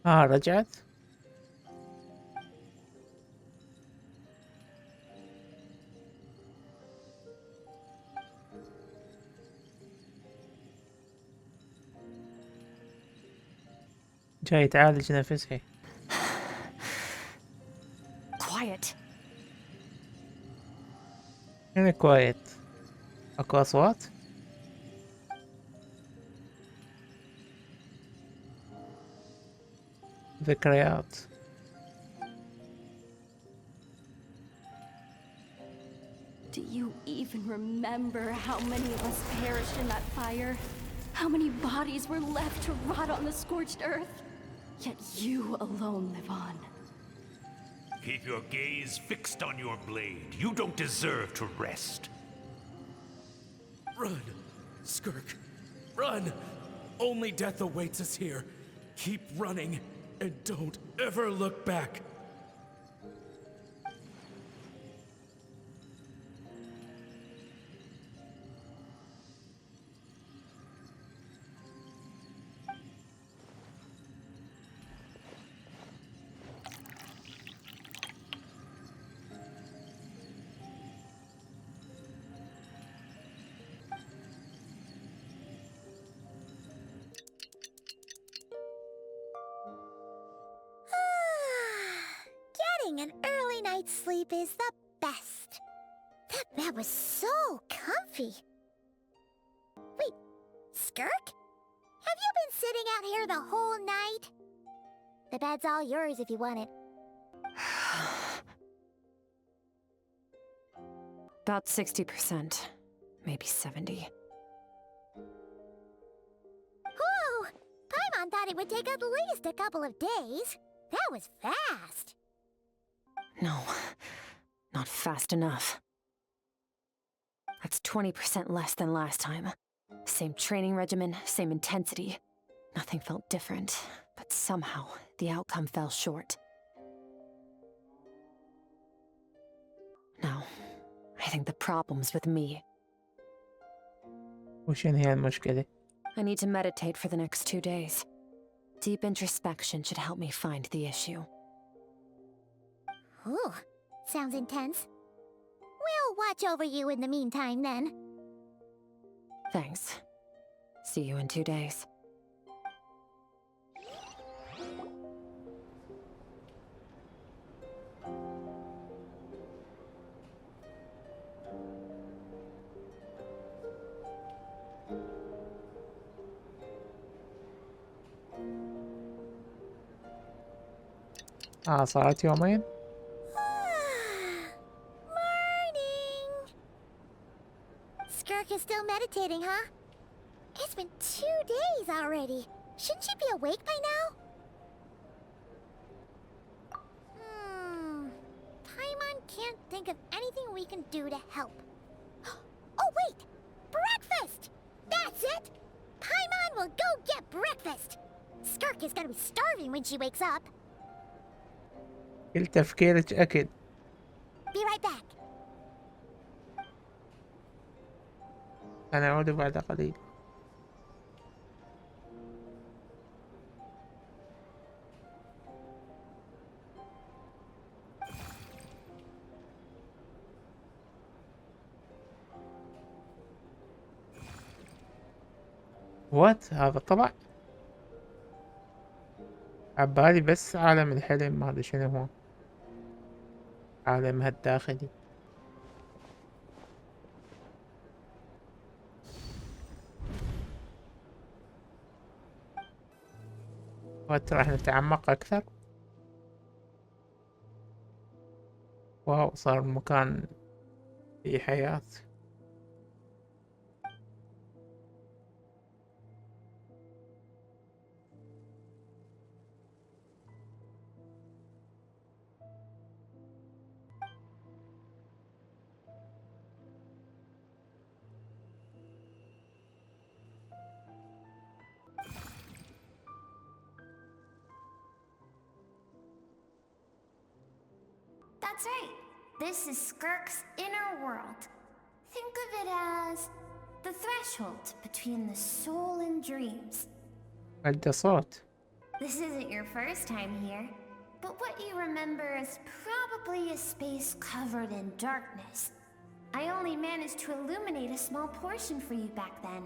رجعت. جاي تعالج نفسها. Quiet. هنا كويت. اكو اصوات. ذكريات. Do you even remember how many of us perished in that fire? How many bodies were left to rot on the scorched earth? Yet you alone live on. Keep your gaze fixed on your blade. You don't deserve to rest. Run, Skerk. Run! Only death awaits us here. Keep running, and don't ever look back. Getting an early night's sleep is the best. That bed was so comfy. Wait, Skerk? Have you been sitting out here the whole night? The bed's all yours if you want it. About 60%. Maybe 70. Whoa! Paimon thought it would take at least a couple of days. That was fast. No, not fast enough. That's 20% less than last time. Same training regimen, same intensity. Nothing felt different, but somehow the outcome fell short. No, I think the problem's with me. وشين هي المشكلة؟ I need to meditate for the next 2 days. Deep introspection should help me find the issue. Ooh, sounds intense. We'll watch over you in the meantime, then. Thanks. See you in 2 days. صارت يومين. Morning! Skerk is still meditating, huh? It's been 2 days already. Shouldn't she be awake by now? Paimon can't think of anything we can do to help. Oh, wait! Breakfast! That's it! Paimon will go get breakfast! Skerk is gonna be starving when she wakes up. كل تفكيرك أكل. Be right back. أنا أعود بعد قليل. وات هذا طبع عبالي بس عالم الحلم، ما ادري شنو هو عالمها الداخلي. وات راح نتعمق اكثر. واو، صار المكان فيه حياة. That's right. This is Skerk's inner world. Think of it as the threshold between the soul and dreams. عنده صوت. This isn't your first time here, but what you remember is probably a space covered in darkness. I only managed to illuminate a small portion for you back then.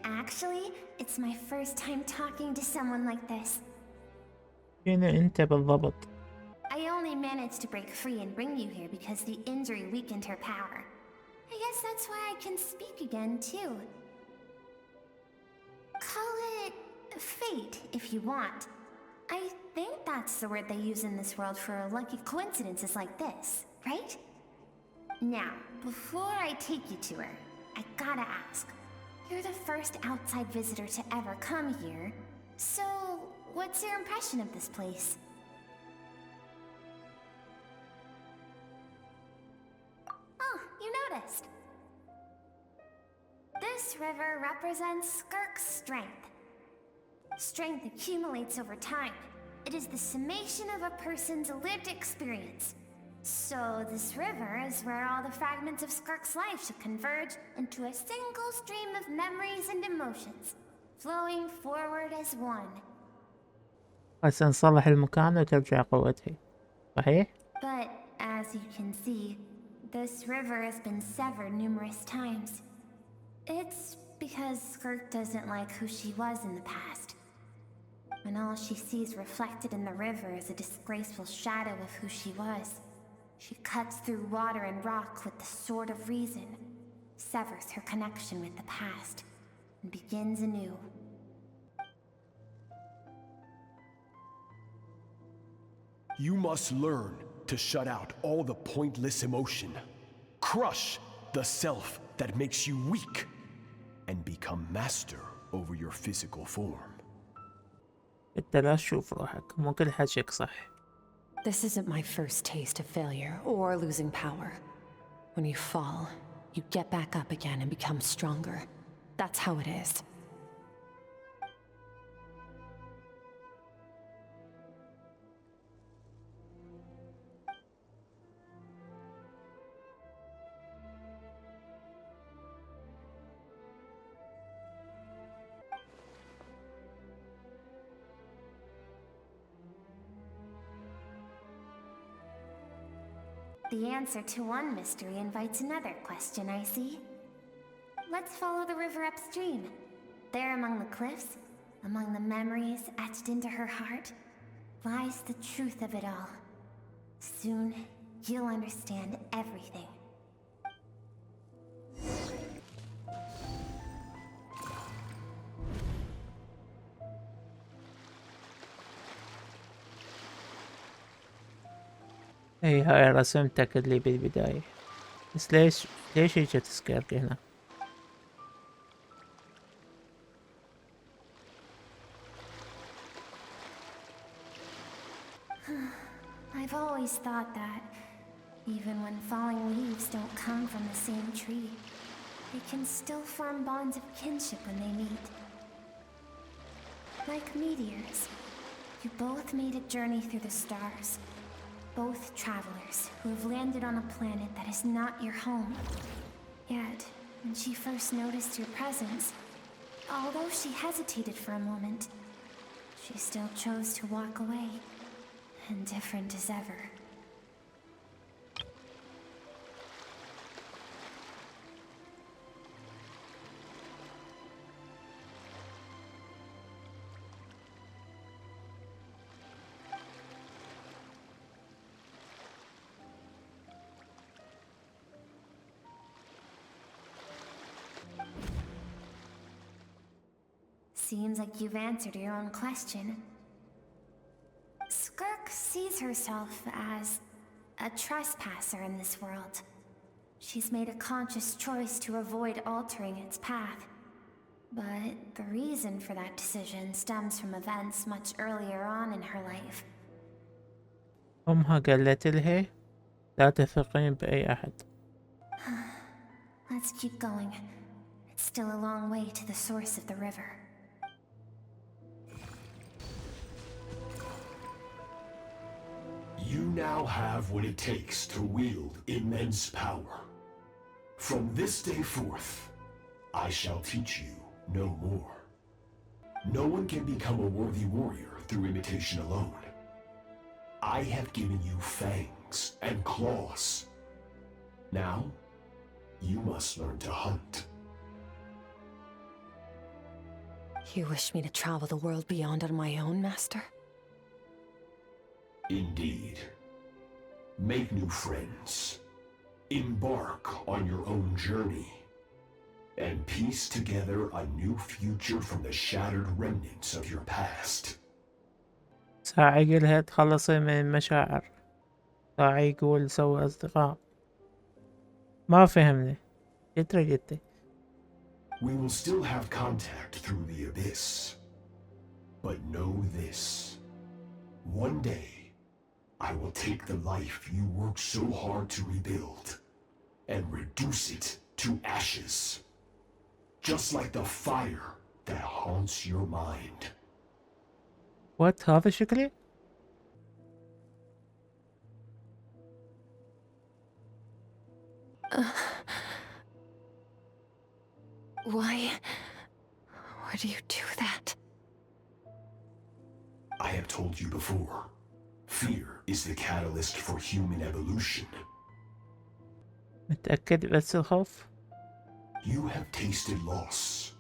Actually, it's my first time talking to someone like this. فينا انت بالضبط. I only managed to break free and bring you here because the injury weakened her power. I guess that's why I can speak again, too. Call it fate, if you want. I think that's the word they use in this world for lucky coincidences like this, right? Now, before I take you to her, I gotta ask. You're the first outside visitor to ever come here, so what's your impression of this place? Oh, you noticed. This river represents Skirk's strength. Strength accumulates over time. It is the summation of a person's lived experience. So this river is where all the fragments of Skirk's life should converge into a single stream of memories and emotions, flowing forward as one. بس نصلح المكان وترجع قوتها، صحيح؟ But as you can see, this river has been severed numerous times. It's because Skirk doesn't like who she was in the past. When all she sees reflected in the river is a disgraceful shadow of who she was, she cuts through water and rock with the sword of reason, severs her connection with the past, and begins anew. You must learn to shut out all the pointless emotion, crush the self that makes you weak, and become master over your physical form. انت لا تشوف روحك، مو كل حكيك صح. This isn't my first taste of failure or losing power. When you fall, you get back up again and become stronger. That's how it is. The answer to one mystery invites another question, I see. Let's follow the river upstream. There among the cliffs, among the memories etched into her heart, lies the truth of it all. Soon, you'll understand everything. اي هاي رسمتك اللي بالبداية، بس ليش اجت سكيرك هنا؟ I've always thought that, even when falling leaves don't come from the same tree, they can still form bonds of kinship when they meet. Like meteors, you both made a journey through the stars. Both travelers who have landed on a planet that is not your home. Yet, when she first noticed your presence, although she hesitated for a moment, she still chose to walk away, indifferent as ever. Seems like you've answered your own question. Skirk sees herself as a trespasser in this world. She's made a conscious choice to avoid altering its path. But the reason for that decision stems from events much earlier on in her life. أمها قالت لها لا تثقين بأي أحد. Let's keep going. It's still a long way to the source of the river. You now have what it takes to wield immense power. From this day forth, I shall teach you no more. No one can become a worthy warrior through imitation alone. I have given you fangs and claws. Now, you must learn to hunt. You wish me to travel the world beyond on my own, Master? Indeed. Make new friends. Embark on your own journey. And piece together a new future from the shattered remnants of your past. ساعة يقولها تخلصي من مشاعر، ساعة يقول سوي أصدقاء. ما فهمني شو طريقتي؟ We will still have contact through the abyss. But know this. One day, I will take the life you worked so hard to rebuild and reduce it to ashes. Just like the fire that haunts your mind. وات هذا شكلي؟ Why do you do that? I have told you before, fear is the catalyst for human evolution. متأكد بس الخوف؟ You have tasted loss.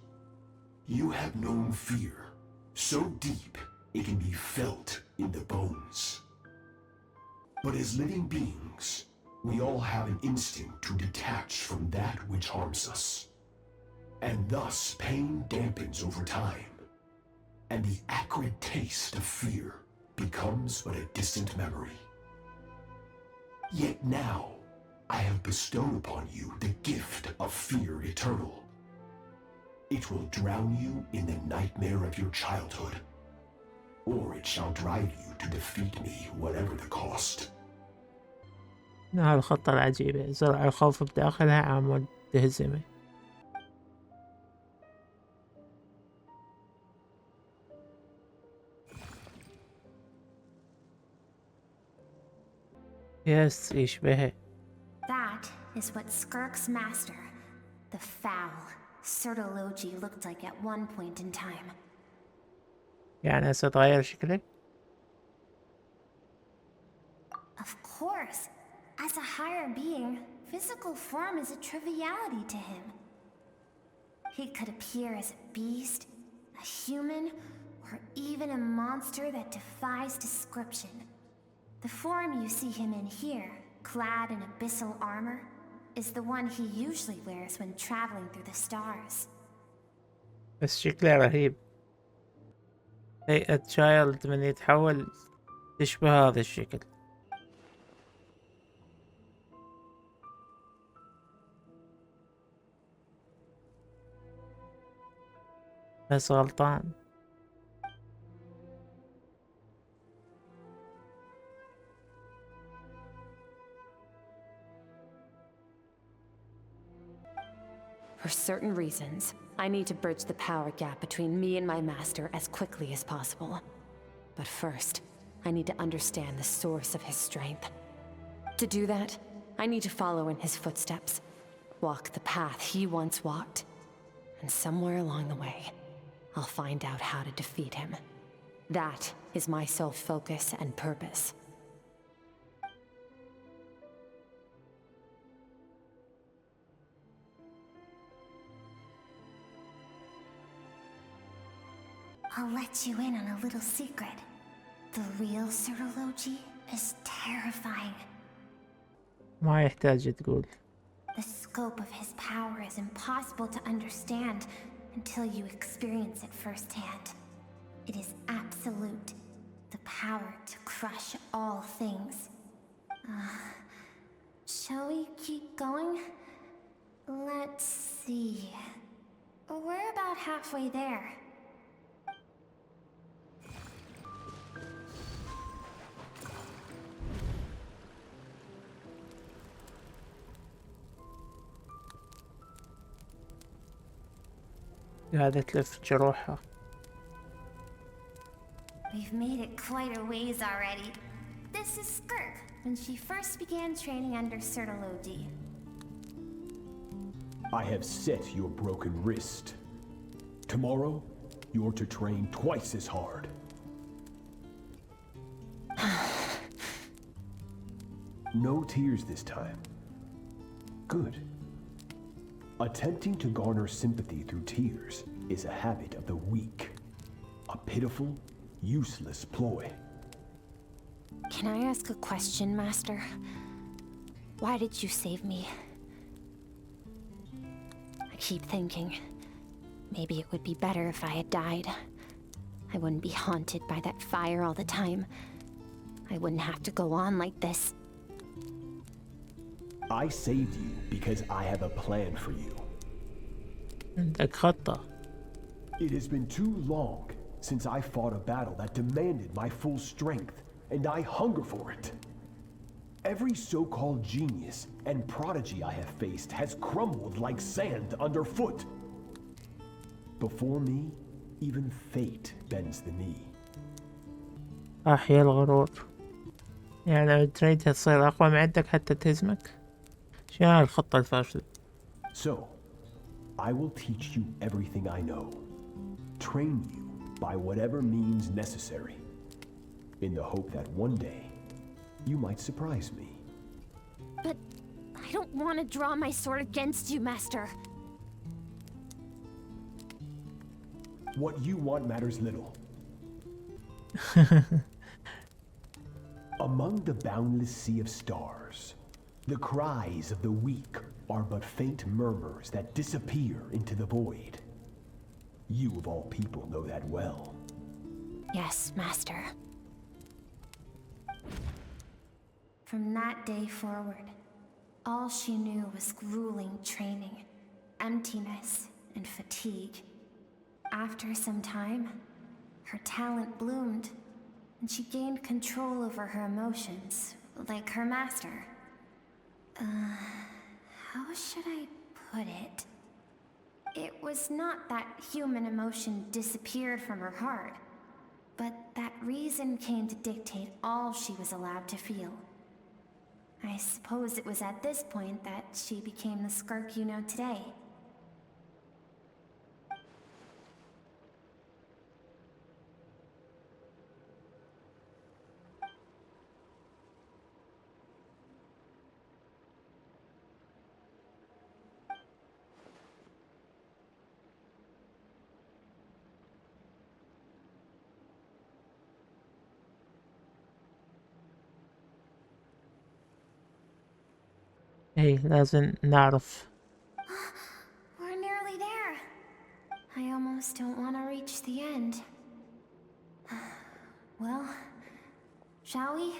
You have known fear, so deep it can be felt in the bones. But as living beings, we all have an instinct to detach from that which harms us. And thus pain dampens over time, and the acrid taste of fear becomes but a distant memory. Yet now, I have bestowed upon you the gift of fear eternal. It will drown you in the nightmare of your childhood, or it shall drive you to defeat me whatever the cost. هاي الخطة العجيبة، زرع الخوف بداخلها عمود تهزمه. يس يشبهه. That is what Skirk's master, the foul Sertologi, looked like at one point in time. يعني هسه تغير شكله؟ Of course, as a higher being, physical form is a triviality to him. He could appear as a beast, a human, or even a monster that defies description. The form you see him in here, clad in abyssal armor, is the one he usually wears when traveling through the stars. بس شكله رهيب. هيئة تشايلد من يتحول تشبه هذا الشكل. بس غلطان. For certain reasons, I need to bridge the power gap between me and my master as quickly as possible. But first, I need to understand the source of his strength. To do that, I need to follow in his footsteps, walk the path he once walked, and somewhere along the way, I'll find out how to defeat him. That is my sole focus and purpose. I'll let you in on a little secret. The real Sertologi is terrifying. ما يحتاج تقول. The scope of his power is impossible to understand until you experience it firsthand. It is absolute. The power to crush all things. Shall we keep going? Let's see. We're about halfway there. قاعدة تلف جروحها. We've made it quite a ways already. This is Skerk, when she first began training under Sertologi. I have set your broken wrist. Tomorrow, you're to train twice as hard. No tears this time. Good. Attempting to garner sympathy through tears is a habit of the weak. A pitiful, useless ploy. Can I ask a question, Master? Why did you save me? I keep thinking, maybe it would be better if I had died. I wouldn't be haunted by that fire all the time. I wouldn't have to go on like this. I saved you because I have a plan for you. عندك خطة. It has been too long since I fought a battle that demanded my full strength, and I hunger for it. Every so-called genius and prodigy I have faced has crumbled like sand underfoot. Before me, even fate bends the knee. أحيا الغرور. يعني لو تريد تصير أقوى من عندك حتى تهزمك. شنو الخطة الفاشلة؟ So, I will teach you everything I know. Train you by whatever means necessary, in the hope that one day, you might surprise me. But I don't want to draw my sword against you, Master. What you want matters little. Among the boundless sea of stars, the cries of the weak are but faint murmurs that disappear into the void. You of all people know that well. Yes, Master. From that day forward, all she knew was grueling training, emptiness, and fatigue. After some time, her talent bloomed, and she gained control over her emotions, like her master. How should I put it? It was not that human emotion disappeared from her heart, but that reason came to dictate all she was allowed to feel. I suppose it was at this point that she became the Skurk you know today. إيه لازم نعرف. We're nearly there. I almost don't want to reach the end. Well, shall we?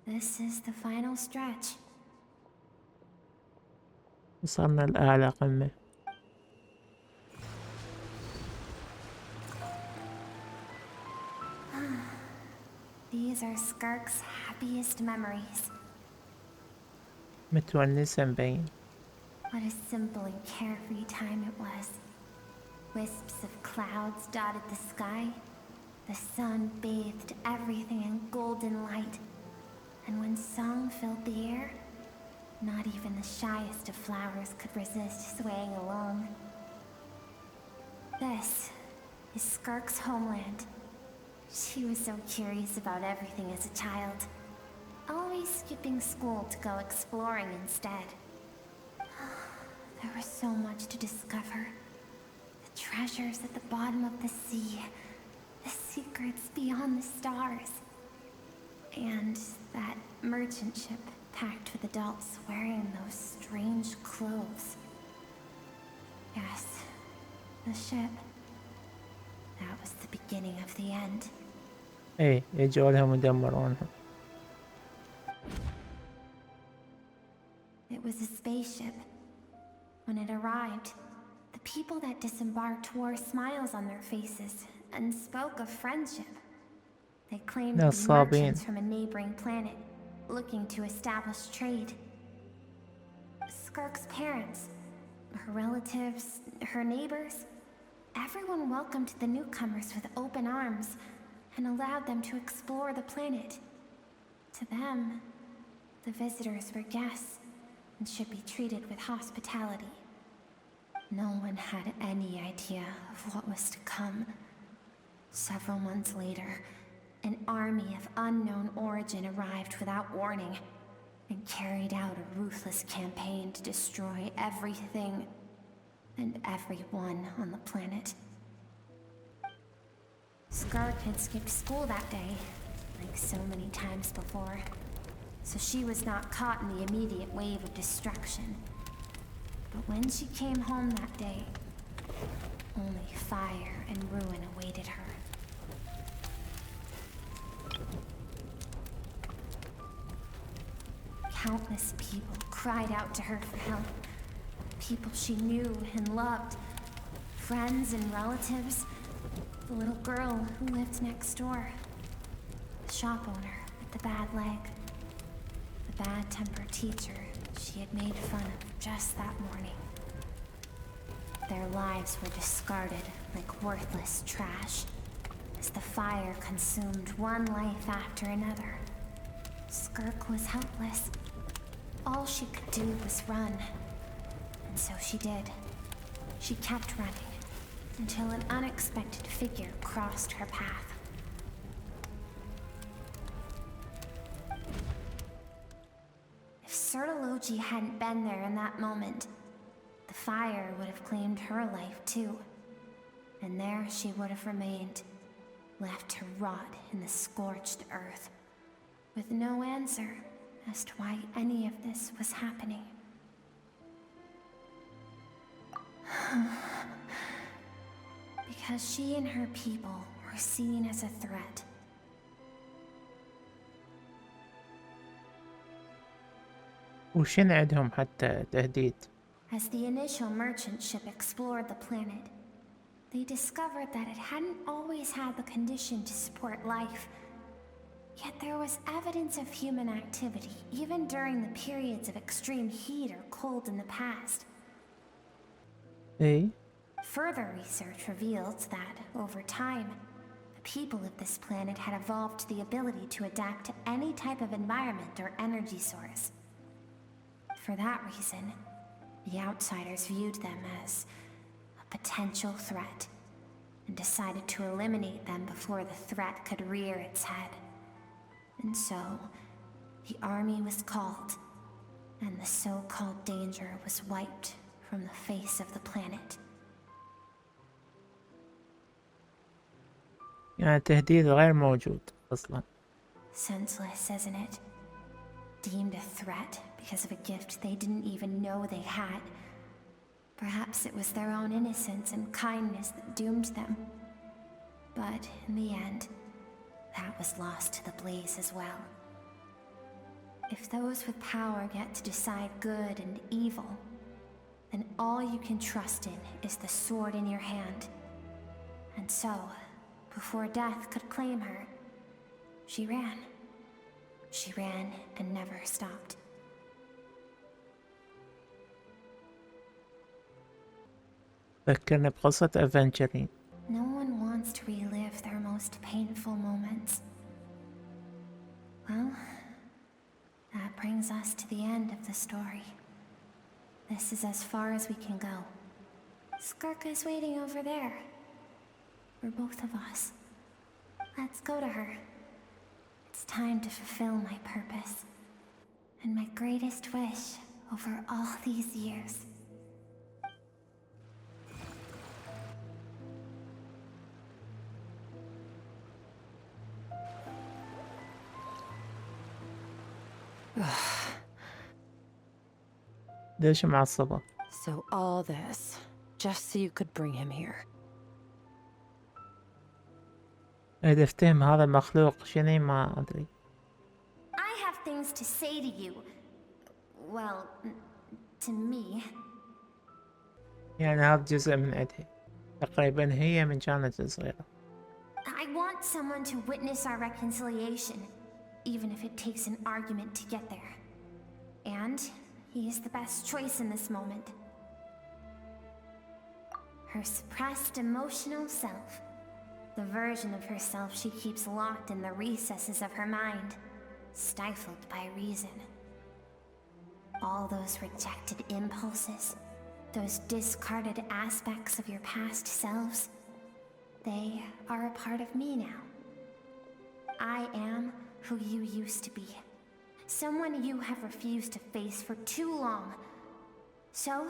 This is the final stretch. وصلنا لأعلى قمة. These are Skurk's happiest memories. متونسة مبين. What a simple and carefree time it was. Wisps of clouds dotted the sky. The sun bathed everything in golden light. And when song filled the air, not even the shyest of flowers could resist swaying along. This is Skurk's homeland. She was so curious about everything as a child, always skipping school to go exploring instead. There was so much to discover. The treasures at the bottom of the sea, the secrets beyond the stars, and that merchant ship packed with adults wearing those strange clothes. Yes, the ship. That was the beginning of the end. إيه يجعلهم يدمرونها. It was a spaceship. When it arrived, the people that disembarked wore smiles on their faces and spoke of friendship. They claimed to be merchants from a neighboring planet, looking to establish trade. Skurk's parents, her relatives, her neighbors, everyone welcomed the newcomers with open arms and allowed them to explore the planet. To them, the visitors were guests and should be treated with hospitality. No one had any idea of what was to come. Several months later, an army of unknown origin arrived without warning and carried out a ruthless campaign to destroy everything and everyone on the planet. Scark had skipped school that day, like so many times before, so she was not caught in the immediate wave of destruction. But when she came home that day, only fire and ruin awaited her. Countless people cried out to her for help. People she knew and loved. Friends and relatives. The little girl who lived next door. The shop owner with the bad leg. The bad-tempered teacher she had made fun of just that morning. Their lives were discarded like worthless trash as the fire consumed one life after another. Skerk was helpless. All she could do was run. And so she did. She kept running until an unexpected figure crossed her path. If Sertology hadn't been there in that moment, the fire would have claimed her life too. And there she would have remained, left to rot in the scorched earth, with no answer as to why any of this was happening. Because she and her people were seen as a threat. وشن عندهم حتى تهديد. As the initial merchant ship explored the planet, they discovered that it hadn't always had the condition to support life. Yet there was evidence of human activity, even during the periods of extreme heat or cold in the past. إيه؟ Further research revealed that, over time, the people of this planet had evolved the ability to adapt to any type of environment or energy source. For that reason, the outsiders viewed them as a potential threat, and decided to eliminate them before the threat could rear its head. And so, the army was called, and the so-called danger was wiped from the face of the planet. يعني التهديد غير موجود أصلا. Senseless, isn't it? Deemed a threat because of a gift they didn't even know they had. Perhaps it was their own innocence and kindness that doomed them. But in the end, that was lost to the blaze as well. If those with power get to decide good and evil, then all you can trust in is the sword in your hand. And so, before death could claim her, she ran. She ran and never stopped. ذكرني بقصة أفنجرين. No one wants to relive their most painful moments. Well, that brings us to the end of the story. This is as far as we can go. Skerk is waiting over there. For both of us. Let's go to her. It's time to fulfill my purpose. And my greatest wish over all these years. ليش معصبة؟ So all this, just so you could bring him here. إذا افتهم هذا المخلوق شنو ما أدري. I have things to say to you. Well, to me. يعني هذا جزء من عندها. تقريبا هي من كانت صغيرة. I want someone to witness our reconciliation, even if it takes an argument to get there. And he is the best choice in this moment. Her suppressed emotional self. The version of herself she keeps locked in the recesses of her mind, stifled by reason. All those rejected impulses, those discarded aspects of your past selves, they are a part of me now. I am who you used to be. Someone you have refused to face for too long. So,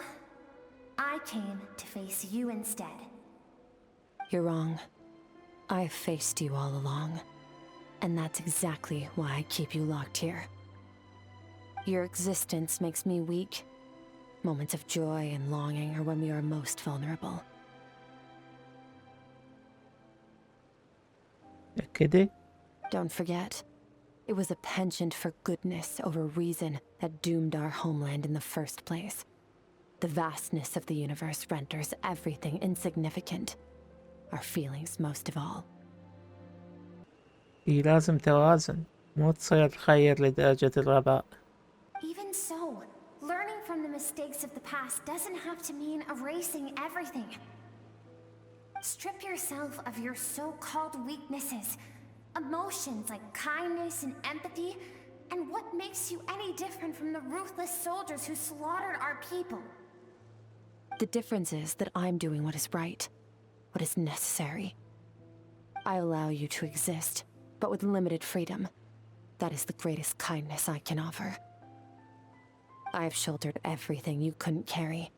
I came to face you instead. You're wrong. I've faced you all along. And that's exactly why I keep you locked here. Your existence makes me weak. Moments of joy and longing are when we are most vulnerable. كده. Don't forget, it was a penchant for goodness over reason that doomed our homeland in the first place. The vastness of the universe renders everything insignificant. Our feelings most of all. إيه لازم توازن، مو تصير خير لدرجة الغباء. Even so, learning from the mistakes of the past doesn't have to mean erasing everything. Strip yourself of your so-called weaknesses, emotions like kindness and empathy, and what makes you any different from the ruthless soldiers who slaughtered our people? The difference is that I'm doing what is right, what is necessary. I allow you to exist, but with limited freedom. That is the greatest kindness I can offer. I have shouldered everything you couldn't carry.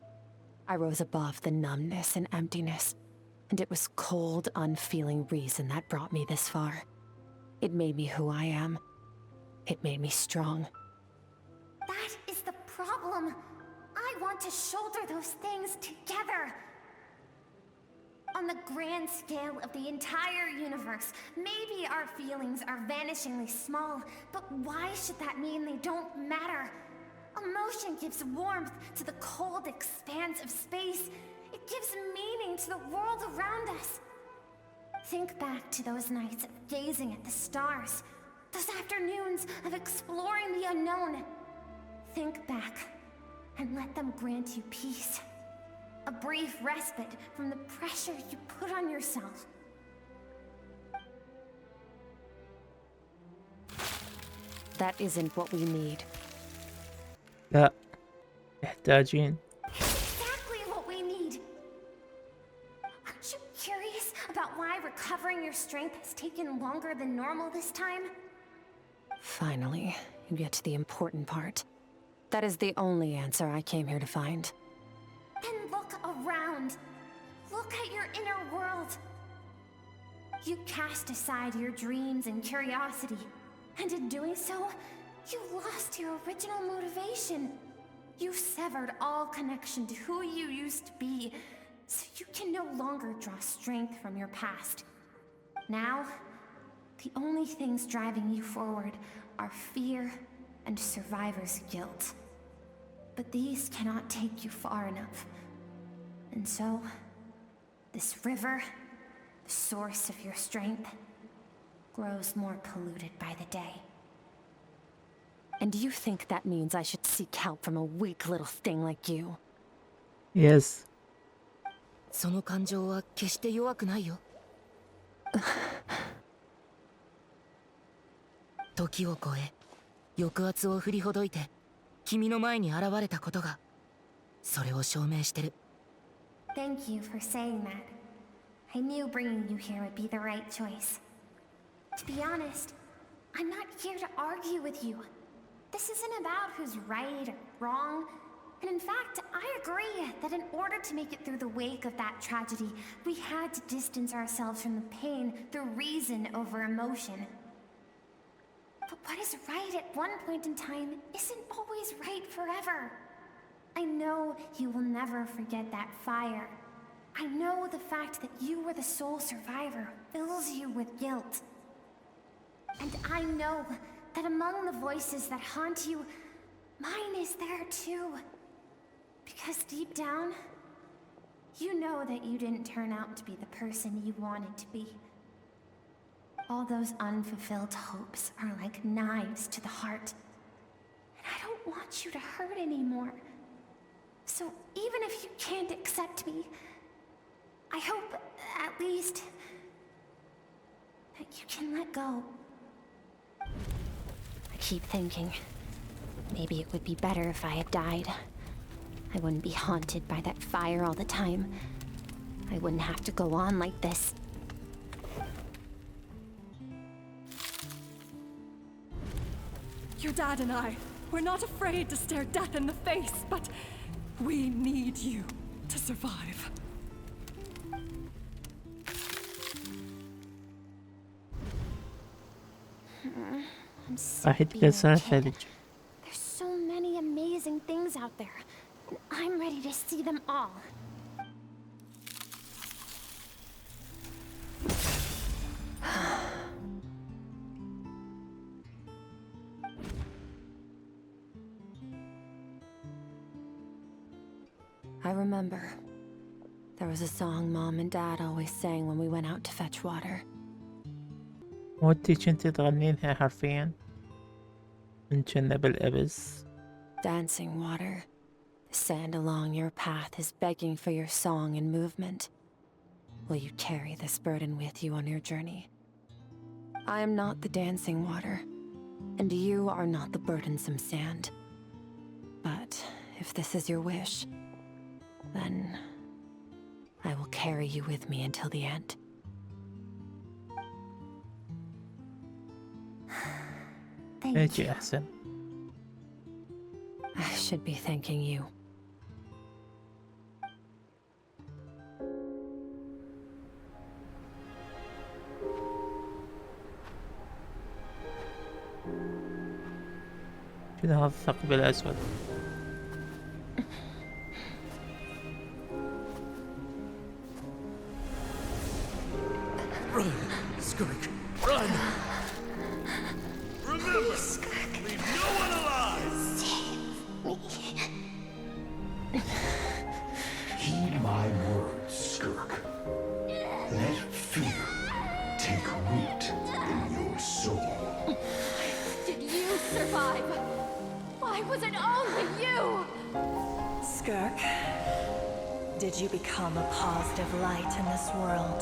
I rose above the numbness and emptiness, and it was cold, unfeeling reason that brought me this far. It made me who I am. It made me strong. That is the problem. I want to shoulder those things together. On the grand scale of the entire universe, maybe our feelings are vanishingly small, but why should that mean they don't matter? Emotion gives warmth to the cold expanse of space. It gives meaning to the world around us. Think back to those nights of gazing at the stars, those afternoons of exploring the unknown. Think back and let them grant you peace. A brief respite from the pressure you put on yourself. That isn't what we need. لا، محتاجين. Exactly what we need. Aren't you curious about why recovering your strength has taken longer than normal this time? Finally, you get to the important part. That is the only answer I came here to find. Then look around. Look at your inner world. You cast aside your dreams and curiosity, and in doing so, you lost your original motivation. You severed all connection to who you used to be, so you can no longer draw strength from your past. Now, the only things driving you forward are fear and survivor's guilt. But these cannot take you far enough. And so, this river, the source of your strength, grows more polluted by the day. And you think that means I should seek help from a weak little thing like you? Yes. その感情は決して弱くないよ。時を超え、抑圧を振りほどいて、君の前に現れたことが、それを証明してる。Thank you for saying that. I knew bringing you here would be the right choice. To be honest, I'm not here to argue with you. This isn't about who's right or wrong. And in fact, I agree that in order to make it through the wake of that tragedy, we had to distance ourselves from the pain through reason over emotion. But what is right at one point in time isn't always right forever. I know you will never forget that fire. I know the fact that you were the sole survivor fills you with guilt. And I know that among the voices that haunt you, mine is there too. Because deep down, you know that you didn't turn out to be the person you wanted to be. All those unfulfilled hopes are like knives to the heart. And I don't want you to hurt anymore. So even if you can't accept me, I hope, at least, that you can let go. I keep thinking, maybe it would be better if I had died. I wouldn't be haunted by that fire all the time. I wouldn't have to go on like this. Your dad and I, we're not afraid to stare death in the face, but we need you to survive. I'm sick راح of being a يتكسر kid. الثلج. There's so many amazing things out there, and I'm ready to see them all. I remember. There was a song Mom and Dad always sang when we went out to fetch water. وانتي كنتي تغنينها حرفيا من كنا بالأبس. Dancing water. The sand along your path is begging for your song and movement. Will you carry this burden with you on your journey? I am not the dancing water, and you are not the burdensome sand. But if this is your wish, then I will carry you with me until the end. Thank هيجي you. أحسن. I should be thanking you. شنو هذا الثقب الأسود؟ Run, Skurk, run! Remember, leave no one alive! Heed my words, Skurk. Let fear take root in your soul. Did you survive? Why was it only you? Skirk, did you become a positive light in this world?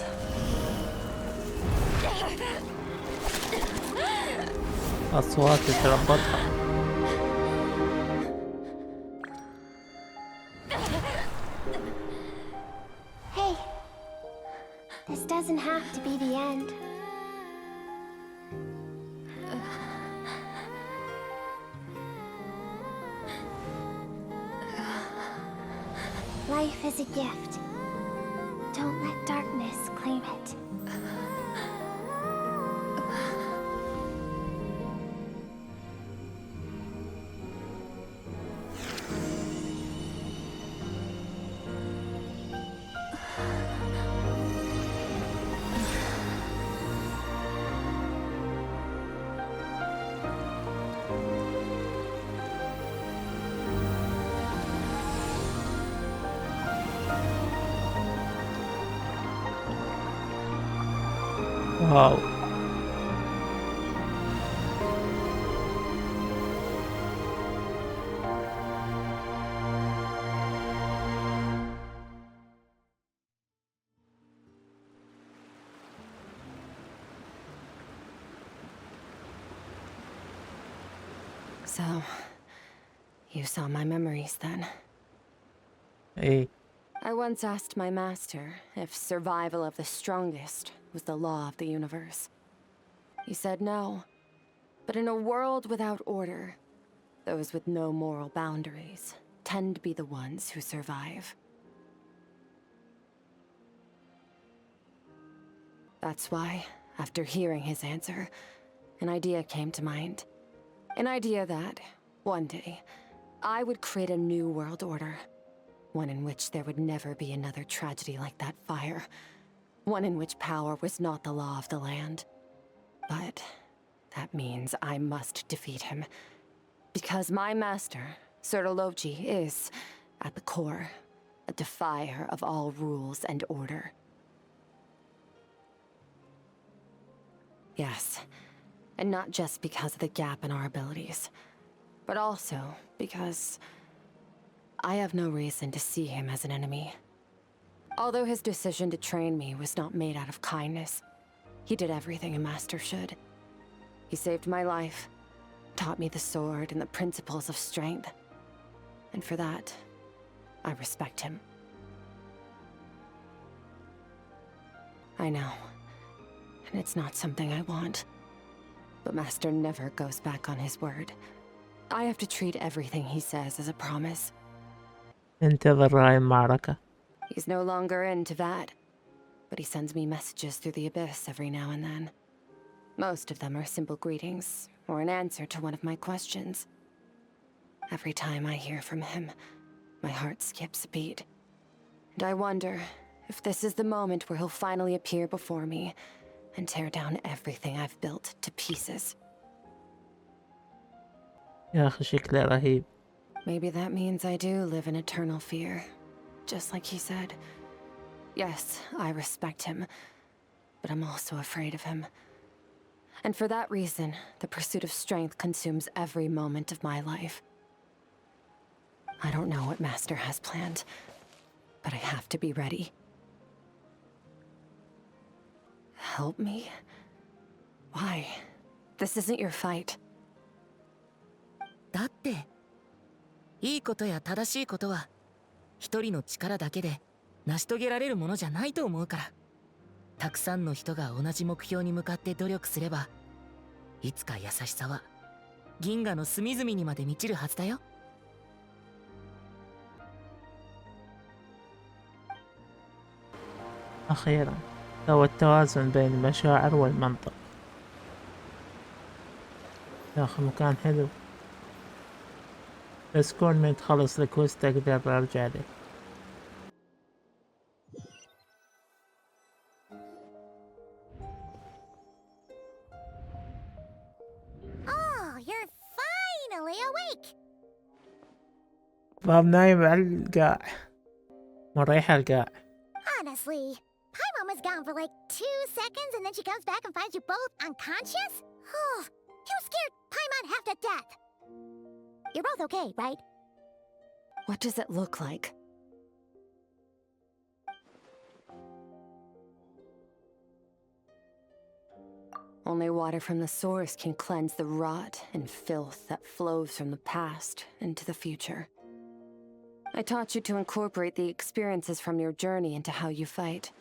أصوات تربطها. Hey, this doesn't have to be the end. Life is a gift. Don't let darkness claim it. واو. So, you saw my memories then. إيه. I once asked my master if survival of the strongest was the law of the universe. He said no. But in a world without order, those with no moral boundaries tend to be the ones who survive. That's why, after hearing his answer, an idea came to mind. An idea that, one day, I would create a new world order. One in which there would never be another tragedy like that fire. One in which power was not the law of the land. But that means I must defeat him. Because my master, Sertologi, is, at the core, a defier of all rules and order. Yes, and not just because of the gap in our abilities, but also because I have no reason to see him as an enemy. Although his decision to train me was not made out of kindness, he did everything a master should. He saved my life, taught me the sword and the principles of strength. And for that, I respect him. I know. And it's not something I want. But Master never goes back on his word. I have to treat everything he says as a promise. انتظر هاي المعركة. He's no longer into that. But he sends me messages through the abyss every now and then. Most of them are simple greetings, or an answer to one of my questions. Every time I hear from him, my heart skips a beat. And I wonder if this is the moment where he'll finally appear before me and tear down everything I've built to pieces. يا أخي شكله رهيب. Maybe that means I do live in eternal fear, just like he said. Yes, I respect him, but I'm also afraid of him. And for that reason, the pursuit of strength consumes every moment of my life. I don't know what Master has planned, but I have to be ready. Help me? Why? This isn't your fight. だっていいことや正しいことは一人の力だけで成し遂げられるものじゃないと思うから。たくさんの人が同じ目標に向かって努力すれば、いつか優しさは銀河の隅々にまで満ちるはずだよ。أخيرا هو التوازن بين المشاعر والمنطق. يا أخي مكان حلو، بس كل ما تخلص الكوست أقدر أرجع له. Oh, you're finally awake! باب نايم على القاع، مريح القاع. Honestly, Paimon was gone for like 2 seconds and then she comes back and finds you both unconscious? Oh, you scared Paimon half to death. You're both okay, right? What does it look like? Only water from the source can cleanse the rot and filth that flows from the past into the future. I taught you to incorporate the experiences from your journey into how you fight.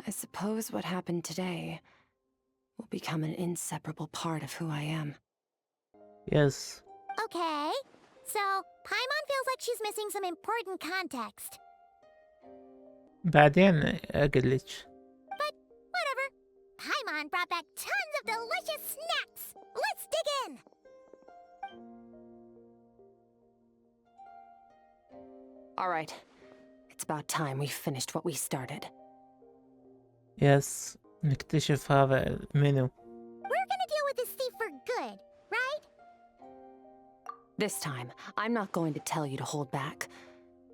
I suppose what happened today will become an inseparable part of who I am. Yes. Okay, so Paimon feels like she's missing some important context. بعدين أقلك. But whatever. Paimon brought back tons of delicious snacks. Let's dig in. All right. It's about time we finished what we started. Yes. نكتشف هذا المنيو. We're gonna deal with this thief for good, right? This time, I'm not going to tell you to hold back.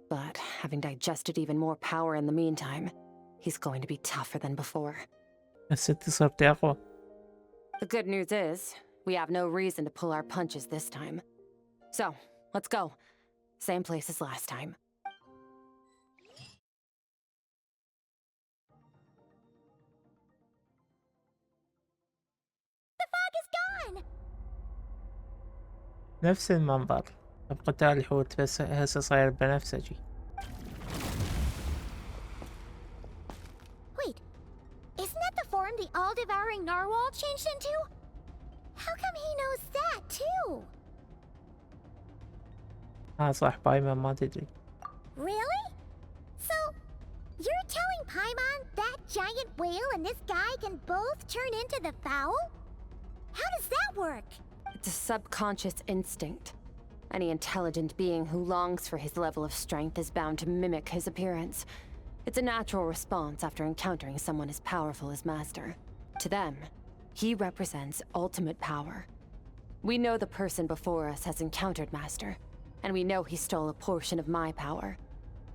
But having digested even more power in the meantime, he's going to be tougher than before. بس انت صرتي أقوى. The good news is, we have no reason to pull our punches this time. So, let's go. Same place as last time. The fog is gone! نفس المنظر بقتال الحوت، بس هسه صاير بنفسجي. Wait, isn't that the form the all-devouring narwhal changed into? How come he knows that too? صح بايمن ما تدري. Really? So, you're telling Paimon that giant whale and this guy can both turn into the fowl? How does that work? It's a subconscious instinct. Any intelligent being who longs for his level of strength is bound to mimic his appearance. It's a natural response after encountering someone as powerful as Master. To them, he represents ultimate power. We know the person before us has encountered Master, and we know he stole a portion of my power.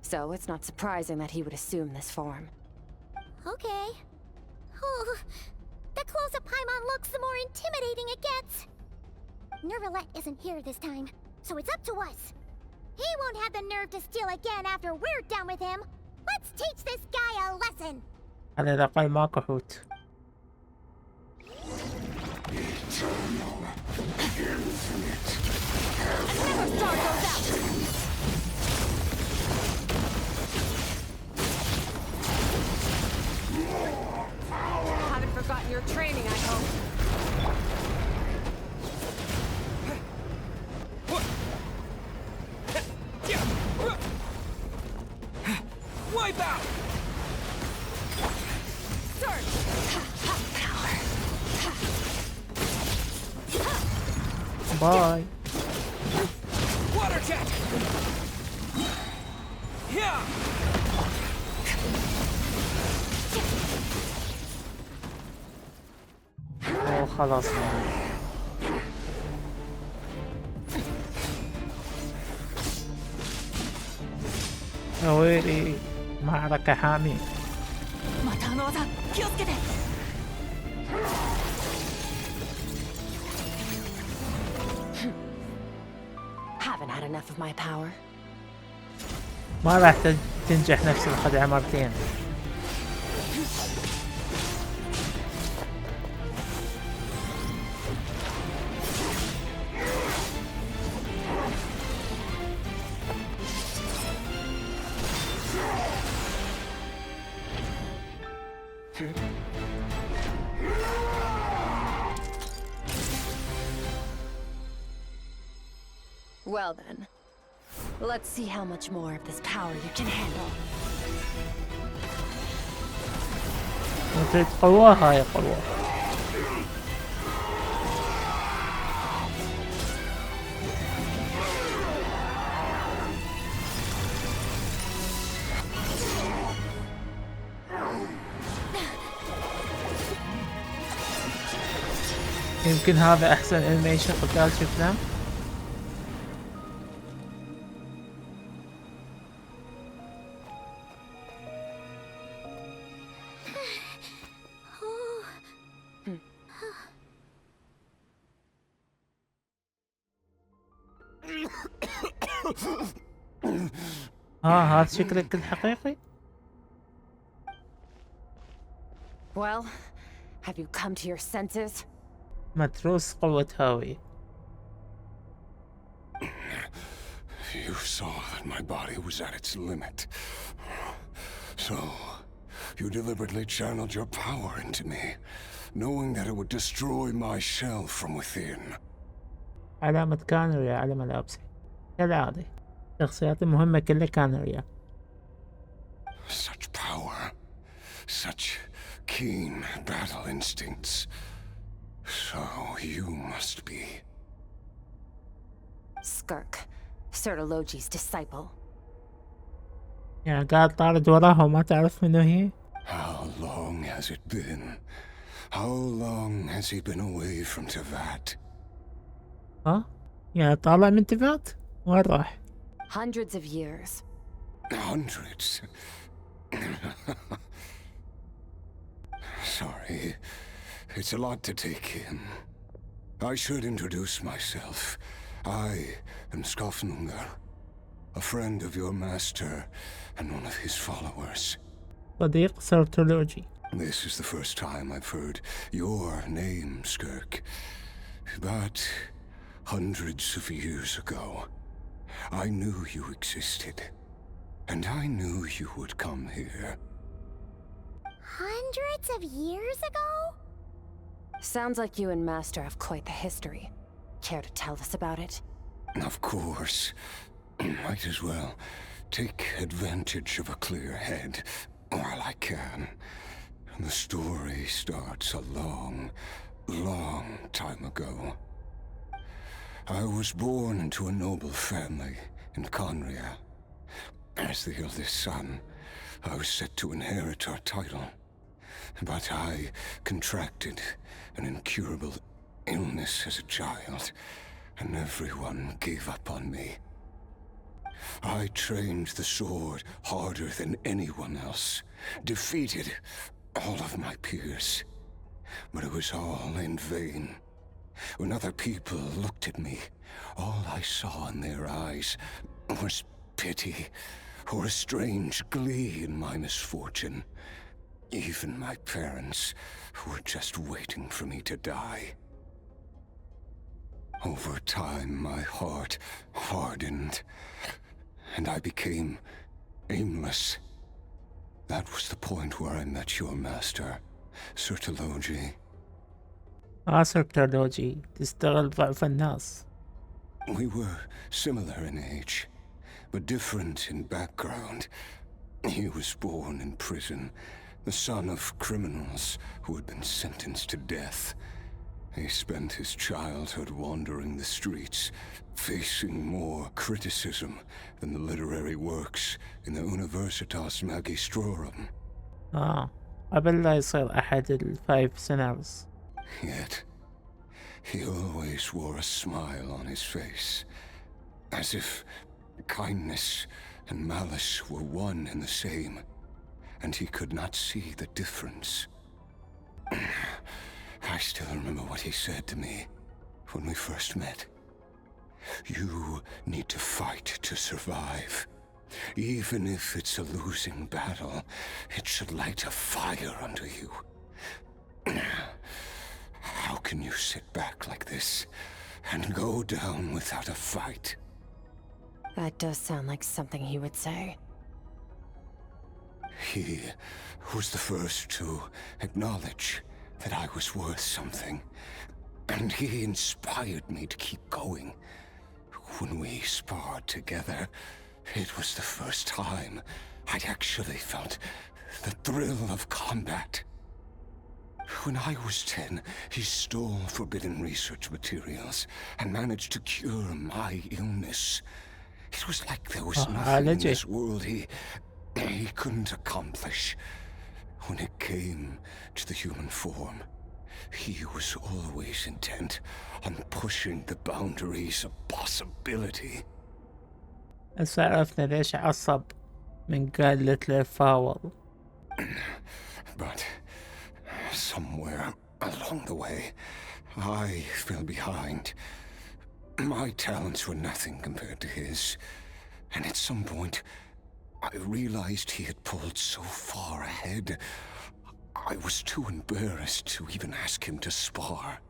So it's not surprising that he would assume this form. Okay. Oh, the closer Paimon looks, the more intimidating it gets. Nervalette isn't here this time, so it's up to us. He won't have the nerve to steal again after we're done with him. Let's teach this guy a lesson. على الأقل ماكو حوت. forgotten your training, I hope. Wipe out! Surge! باي. Water jet! Yeah! أوه خلاص. يا ويلي معركة حامية. またあの技気をつけて Haven't had enough of my power. ما راح تنجح نفس الخدعة مرتين. Well then, let's see how much more of this power you can handle. تريد قوة؟ هاي قوة. يمكن هذا أحسن أنيميشن قتال شفناه. هذا شكلك الحقيقي. Well, have you come to your senses? متروس قوة هاوي. You saw that my body was at its limit. So, you deliberately channeled your power into me, knowing that it would destroy my shell from within. علامة كانريا على ملابسي كالعادة. شخصيات مهمة كلها كانريا. Such power, such keen battle instincts. So you must be... Skurk, Sertologi's disciple. يعني قاعد طارد وراها وما تعرف منو هي. How long has it been? How long has he been away from Tevat? ها؟ يعني طالع من تفات؟ وين راح؟ Hundreds of years. Hundreds? Sorry, it's a lot to take in. I should introduce myself. I am Skovnungar, a friend of your master and one of his followers. صديق سيرتولوجي. This is the first time I've heard your name, Skirk. But hundreds of years ago, I knew you existed. And I knew you would come here. Hundreds of years ago? Sounds like you and Master have quite the history. Care to tell us about it? Of course. Might as well take advantage of a clear head while I can. The story starts a long, long time ago. I was born into a noble family in Conria. As the eldest son, I was set to inherit our title. But I contracted an incurable illness as a child, and everyone gave up on me. I trained the sword harder than anyone else, defeated all of my peers. But it was all in vain. When other people looked at me, all I saw in their eyes was pity or a strange glee in my misfortune. Even my parents were just waiting for me to die. Over time, my heart hardened, and I became aimless. That was the point where I met your master, Sertology. سيرتولوجي تستغل ضعف الناس. We were similar in age, but different in background. He was born in prison, the son of criminals who had been sentenced to death. He spent his childhood wandering the streets, facing more criticism than the literary works in the Universitas Magistrorum. قبل لا يصير أحد الفايف سينرز. Yet, he always wore a smile on his face, as if kindness and malice were one and the same, and he could not see the difference. I still remember what he said to me when we first met. You need to fight to survive. Even if it's a losing battle, it should light a fire under you. How can you sit back like this and go down without a fight? That does sound like something he would say. He was the first to acknowledge that I was worth something, and he inspired me to keep going. When we sparred together, it was the first time I'd actually felt the thrill of combat. When I was 10, he stole forbidden research materials and managed to cure my illness. It was like there was nothing in this world he couldn't accomplish. When it came to the human form, he was always intent on pushing the boundaries of possibility. بس عرفنا ليش عصب من قالة له فاول. But somewhere along the way, I fell behind. My talents were nothing compared to his, and at some point, I realized he had pulled so far ahead, I was too embarrassed to even ask him to spar.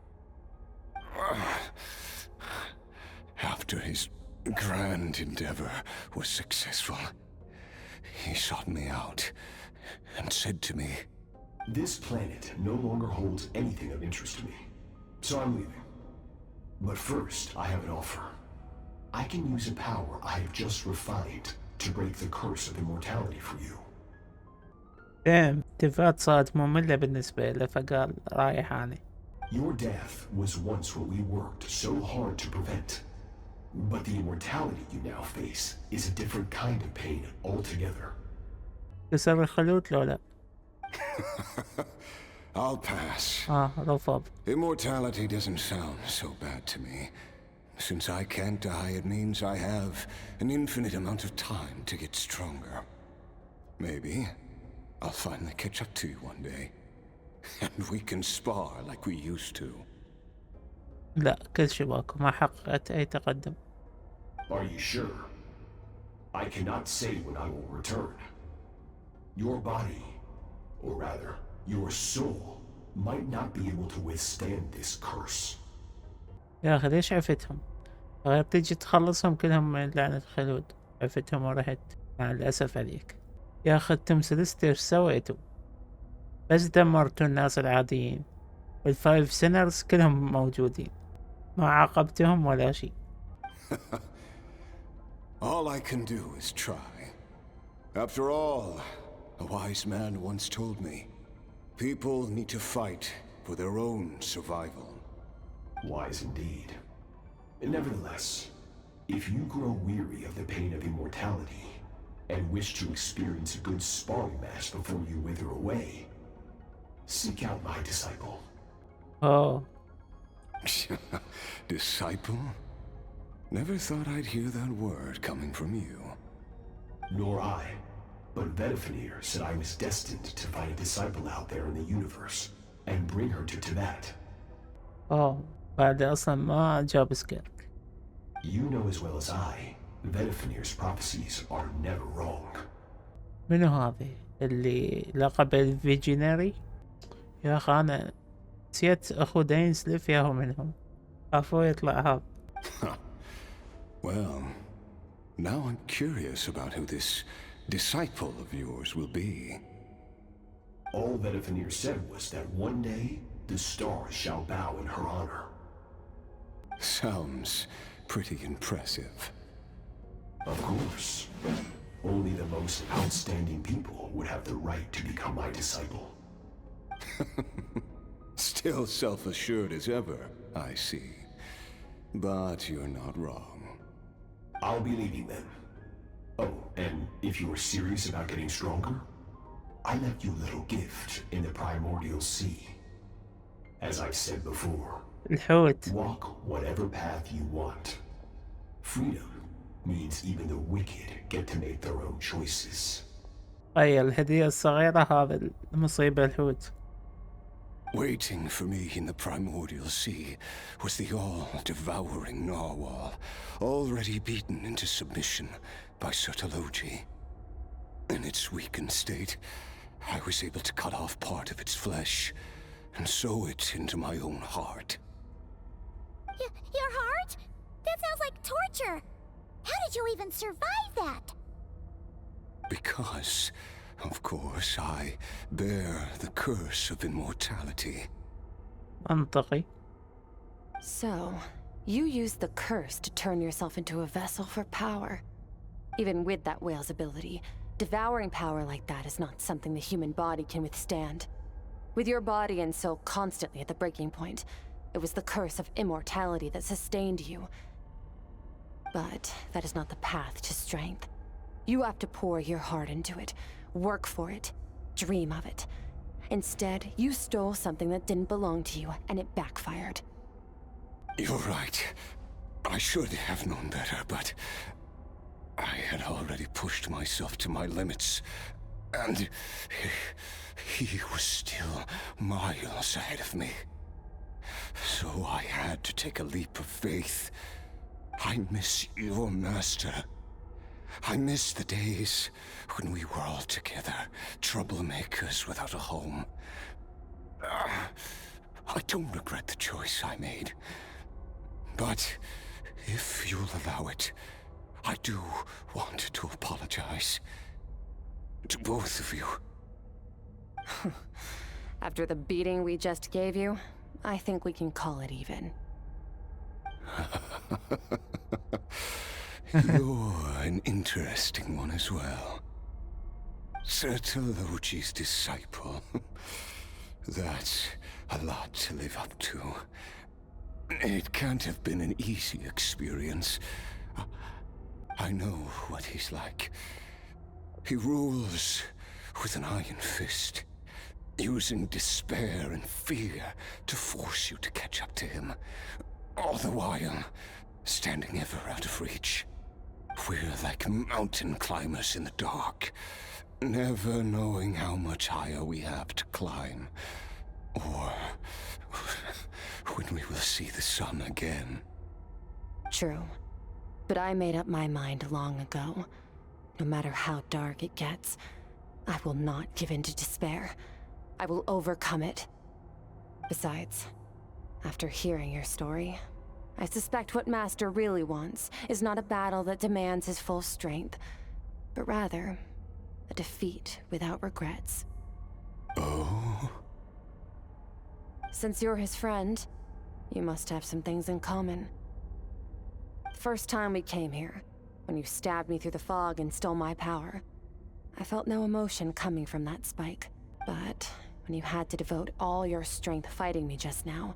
After his grand endeavor was successful, he sought me out and said to me, "This planet no longer holds anything of interest to me, so I'm leaving. But first, I have an offer. I can use a power I have just refined to break the curse of immortality for you." اتفاقات صارت مملة بالنسبة له فقال رايح أنا. Your death was once what we worked so hard to prevent. But the immortality you now face is a different kind of pain altogether. كسر الخلود لو لا؟ I'll pass. رفض. Immortality doesn't sound so bad to me. Since I can't die, it means I have an infinite amount of time to get stronger. Maybe I'll finally catch up to you one day, and we can spar like we used to. لا كل شباك ما حققت أي تقدم. Are you sure? I cannot say when I will return. Your body, or rather, your soul, might not be able to withstand this curse. يا أخي ليش عفتهم؟ غير تيجي تخلصهم كلهم من لعنة الخلود. عفتهم ورحت مع الأسف عليك. يا أخي انتم سلستر ايش سويتوا؟ بس دمرتوا الناس العاديين والفايف سينرز كلهم موجودين ما عاقبتهم ولا شيء. All I can do is try. After all, a wise man once told me, people need to fight for their own survival. Wise indeed. Nevertheless, if you grow weary of the pain of immortality and wish to experience a good sparring match before you wither away, seek out my disciple. Oh. Disciple? Never thought I'd hear that word coming from you. Nor I. But Vedifenir said I was destined to find a disciple out there in the universe and bring her to Tibet. Oh. بعد أصلا ما جاب سكيرك. You know as well as I, Vedifenir's prophecies are never wrong. منو هذه اللي لقب الفيجينري؟ يا أخي أنا نسيت أخو داينسليف ياهو منهم. عفوا يطلع هذا. Well, now I'm curious about who this disciple of yours will be. All that Afanir said was that one day, the stars shall bow in her honor. Sounds pretty impressive. Of course. Only the most outstanding people would have the right to become my disciple. Still self-assured as ever, I see. But you're not wrong. I'll be leading them. Oh, and if you are serious about getting stronger, I left you a little gift in the primordial sea. As I've said before, الحوت. walk whatever path you want. Freedom means even the wicked get to make their own choices. أي الهدية الصغيرة هذا المصيبة الحوت. Waiting for me in the primordial sea was the all-devouring narwhal, already beaten into submission by Sotologi. In its weakened state, I was able to cut off part of its flesh and sew it into my own heart. Your heart? That sounds like torture. How did you even survive that? Because, of course, I bear the curse of immortality. منطقي. So, you used the curse to turn yourself into a vessel for power. Even with that whale's ability, devouring power like that is not something the human body can withstand. With your body and soul constantly at the breaking point, it was the curse of immortality that sustained you. But that is not the path to strength. You have to pour your heart into it, work for it, dream of it. Instead, you stole something that didn't belong to you, and it backfired. You're right. I should have known better, but I had already pushed myself to my limits, and he was still miles ahead of me. So I had to take a leap of faith. I miss your master. I miss the days when we were all together, troublemakers without a home. I don't regret the choice I made. But if you'll allow it, I do want to apologize. To both of you. After the beating we just gave you, I think we can call it even. You're an interesting one as well. Sotologi's disciple. That's a lot to live up to. It can't have been an easy experience. I know what he's like. He rules with an iron fist, using despair and fear to force you to catch up to him, all the while standing ever out of reach. We're like mountain climbers in the dark, never knowing how much higher we have to climb, or when we will see the sun again. True. But I made up my mind long ago. No matter how dark it gets, I will not give in to despair. I will overcome it. Besides, after hearing your story, I suspect what Master really wants is not a battle that demands his full strength, but rather a defeat without regrets. Oh? Since you're his friend, you must have some things in common. The first time we came here, when you stabbed me through the fog and stole my power, I felt no emotion coming from that spike. But when you had to devote all your strength fighting me just now,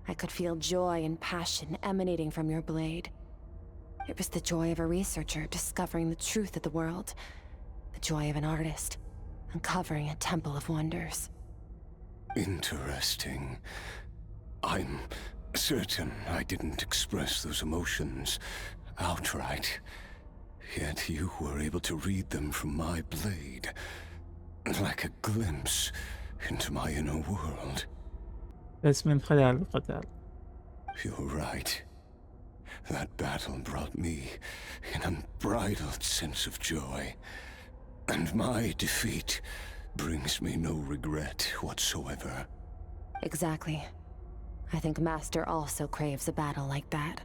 I could feel joy and passion emanating from your blade. It was the joy of a researcher discovering the truth of the world, the joy of an artist uncovering a temple of wonders. Interesting. I'm certain I didn't express those emotions outright, yet you were able to read them from my blade, like a glimpse into my inner world. بس من خلال القتال. You're right. That battle brought me an unbridled sense of joy, and my defeat brings me no regret whatsoever. Exactly. I think Master also craves a battle like that.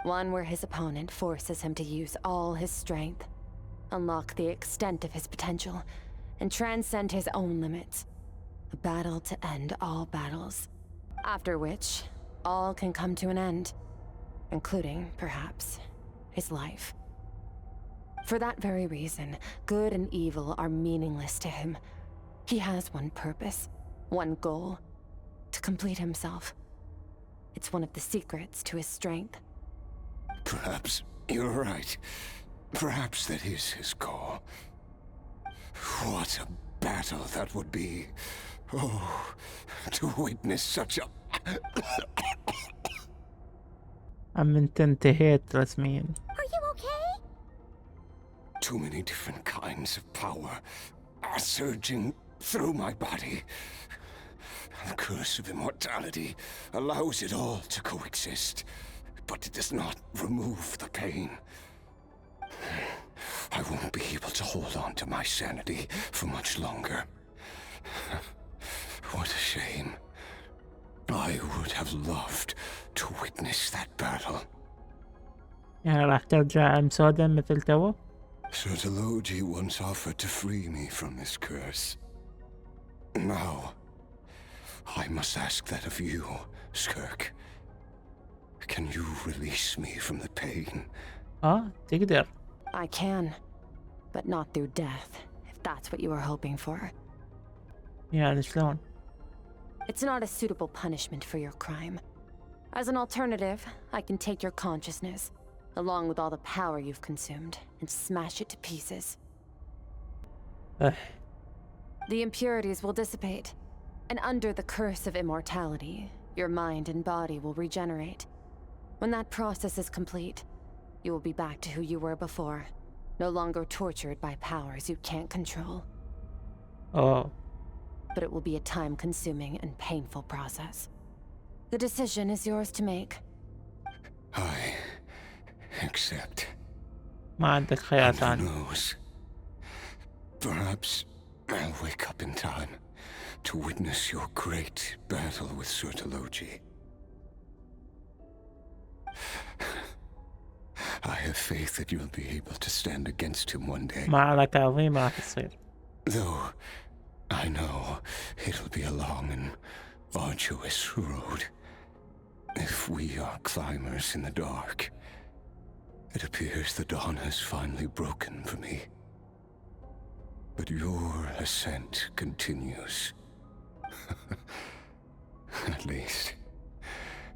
One where his opponent forces him to use all his strength, unlock the extent of his potential, and transcend his own limits. A battle to end all battles. After which, all can come to an end, including, perhaps, his life. For that very reason, good and evil are meaningless to him. He has one purpose, one goal: to complete himself. It's one of the secrets to his strength. Perhaps you're right. Perhaps that is his goal. What a battle that would be. Oh, to witness such a... انت انتهيت رسميا. Are you okay? Too many different kinds of power are surging through my body. The curse of immortality allows it all to coexist, but it does not remove the pain. I won't be able to hold on to my sanity for much longer. What a shame. I would have loved to witness that battle. يعني راح ترجع مسودة مثل تو؟ Sotologi once offered to free me from this curse. Now, I must ask that of you, Skerk. Can you release me from the pain? تقدر. I can, but not through death, if that's what you were hoping for. يعني شلون؟ It's not a suitable punishment for your crime. As an alternative, I can take your consciousness, along with all the power you've consumed, and smash it to pieces. The impurities will dissipate, and under the curse of immortality, your mind and body will regenerate. When that process is complete, you will be back to who you were before, no longer tortured by powers you can't control. Oh. But it will be a time-consuming and painful process. The decision is yours to make. I accept. ما عندك خيار Who ثاني. knows? Perhaps I'll wake up in time to witness your great battle with Sotologi. I have faith that you'll be able to stand against him one day. معركة عظيمة راح تصير. Though I know it'll be a long and arduous road. If we are climbers in the dark, it appears the dawn has finally broken for me. But your ascent continues. At least,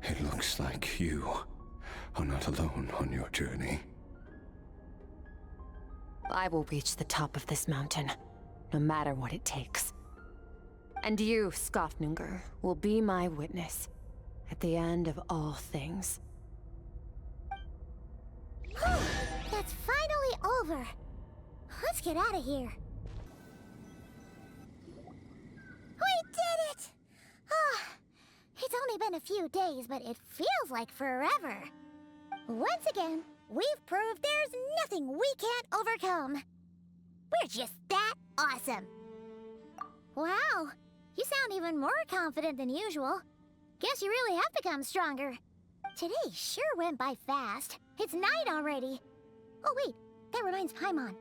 it looks like you are not alone on your journey. I will reach the top of this mountain, no matter what it takes. And you, Skovnungr, will be my witness at the end of all things. That's finally over. Let's get out of here. We did it! It's only been a few days, but it feels like forever. Once again, we've proved there's nothing we can't overcome. We're just that awesome. Wow, you sound even more confident than usual. Guess you really have become stronger. Today sure went by fast. It's night already. Oh wait, that reminds Paimon.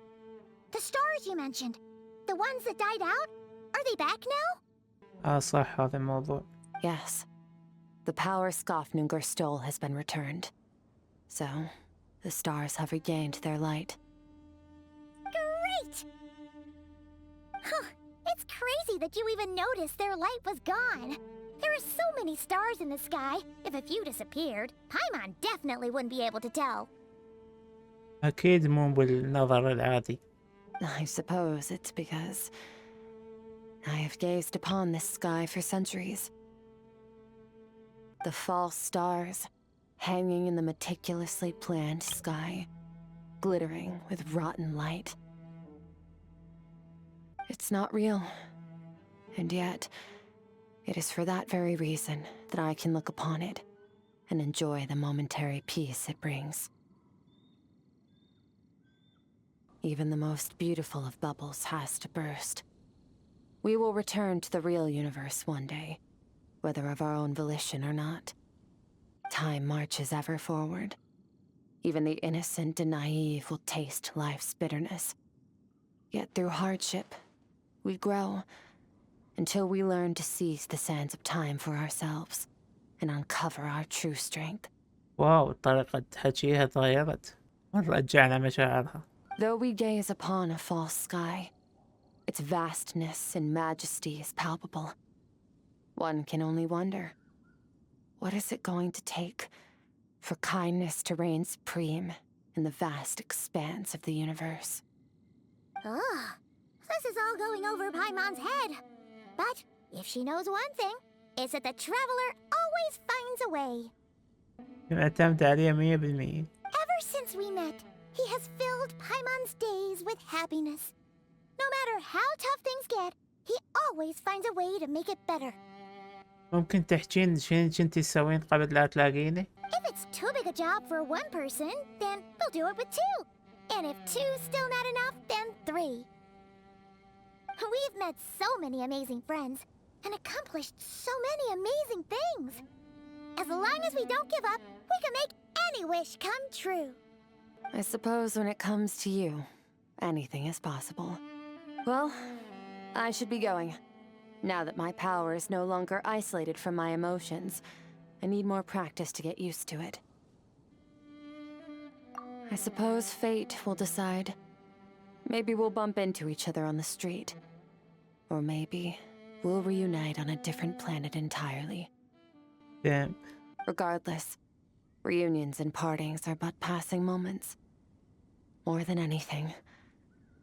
The stars you mentioned, the ones that died out, are they back now? صح هذا الموضوع. Yes. The power Skofnungr stole has been returned. So, the stars have regained their light. Great! Huh, it's crazy that you even noticed their light was gone. There are so many stars in the sky. If a few disappeared, Paimon definitely wouldn't be able to tell. أكيد مو بالنظر العادي. I suppose it's because I have gazed upon this sky for centuries. The false stars, hanging in the meticulously planned sky, glittering with rotten light. It's not real. And yet, it is for that very reason that I can look upon it and enjoy the momentary peace it brings. Even the most beautiful of bubbles has to burst. We will return to the real universe one day, whether of our own volition or not. Time marches ever forward. Even the innocent and naive will taste life's bitterness. Yet through hardship, we grow, until we learn to seize the sands of time for ourselves and uncover our true strength. واو، طريقة حكيها تغيرت، رجعنا مشاعرها. Though we gaze upon a false sky, its vastness and majesty is palpable. One can only wonder, what is it going to take for kindness to reign supreme in the vast expanse of the universe? Oh, this is all going over Paimon's head. But if she knows one thing, it's that the traveler always finds a way. معتمد عليه 100%. Ever since we met, he has filled Paimon's days with happiness. No matter how tough things get, he always finds a way to make it better. ممكن تحكين شنو كنتي تسوين قبل لا تلاقيني؟ If it's too big a job for one person, then we'll do it with two. And if two's still not enough, then three. We've met so many amazing friends and accomplished so many amazing things. As long as we don't give up, we can make any wish come true. I suppose when it comes to you, anything is possible. Well, I should be going. Now that my power is no longer isolated from my emotions, I need more practice to get used to it. I suppose fate will decide. Maybe we'll bump into each other on the street. Or maybe we'll reunite on a different planet entirely. Damn. Regardless, reunions and partings are but passing moments. More than anything,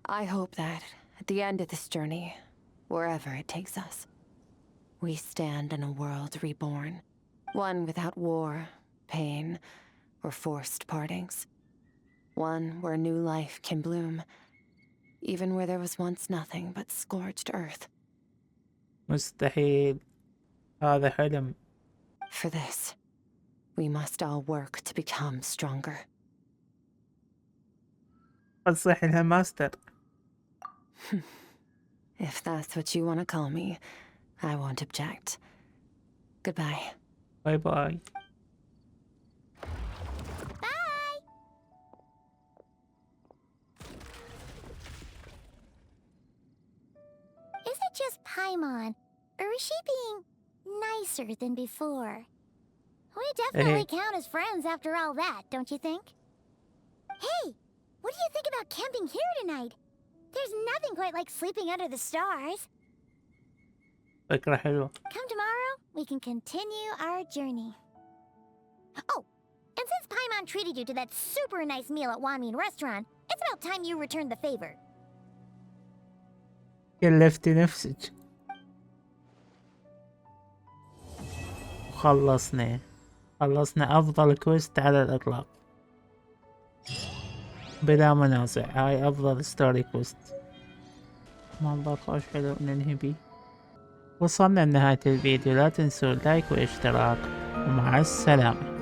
I hope that at the end of this journey, wherever it takes us, we stand in a world reborn. One without war, pain, or forced partings. One where new life can bloom, even where there was once nothing but scorched earth. مستحيل، هذا حلم. For this, we must all work to become stronger. تصيح لها ماستر. If that's what you want to call me, I won't object. Goodbye. باي باي. Bye! Is it just Paimon, or is she being nicer than before? We definitely count as friends after all that, don't you think? Hey, what do you think about camping here tonight? There's nothing quite like sleeping under the stars. فكرة حلوة. Come tomorrow, we can continue our journey. Oh, and since Paimon treated you to that super nice meal at Wanmin restaurant, it's about time you returned the favor. كلفتي نفسك. خلصنا أفضل كويست على الإطلاق بلا منازع. هاي أفضل ستوري كويست. منظر خوش حلو ننهي بيه. وصلنا لنهاية الفيديو، لا تنسوا اللايك والاشتراك ومع السلامة.